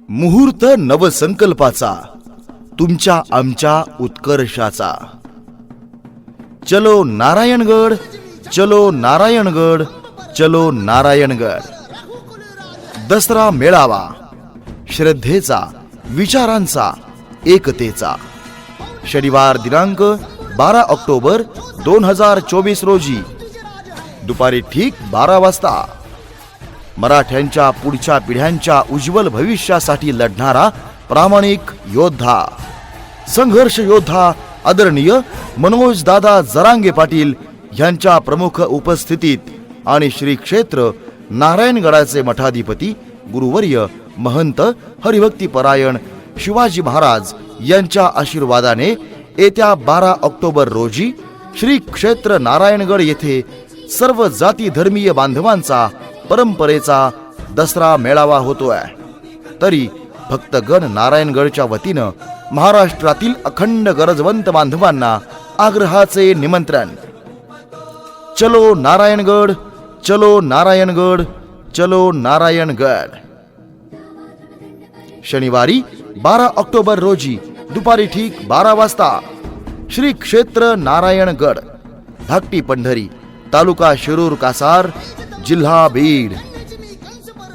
मुहूर्त नवसंकल्पाचा, तुमच्या आमच्या उत्कर्षाचा। चलो नारायणगड, चलो नारायणगड, चलो नारायणगड। दसरा मेळावा श्रद्धेचा, विचारांचा, एकतेचा। शनिवार दिनांक 12 ऑक्टोबर 2024 रोजी दुपारी ठीक 12 वाजता। मराठ्यांच्या पुढच्या पिढ्यांच्या उज्ज्वल भविष्यासाठी लढणारा प्रामाणिक योद्धा, संघर्ष योद्धा आदरणीय मनोज दादा जरांगे पाटील यांच्या प्रमुख उपस्थितीत आणि श्री क्षेत्र नारायणगडाचे मठाधिपती गुरुवर्य महंत हरिभक्तीपरायण शिवाजी महाराज यांच्या आशीर्वादाने येत्या 12 ऑक्टोबर रोजी श्री क्षेत्र नारायणगड येथे सर्व जाती धर्मीय बांधवांचा परंपरेचा दसरा मेळावा होतोय। तरी भक्तगण नारायणगडच्या वतीनं महाराष्ट्रातील अखंड गरजवंत बांधवांना आग्रहाचे निमंत्रण। चलो नारायणगड, चलो नारायणगड, चलो नारायणगड। शनिवारी 12 ऑक्टोबर रोजी दुपारी ठीक 12 वाजता श्री क्षेत्र नारायणगड, धाकटी पंढरी, तालुका शिरूर कासार, जिल्हा बीड।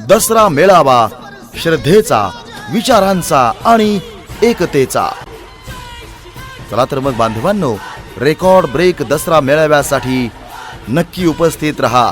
दसरा मेळावा श्रद्धेचा, विचारांचा आणि एकतेचा। चला तर मग बांधवांनो, रेकॉर्ड ब्रेक दसरा मेळाव्यासाठी नक्की उपस्थित रहा।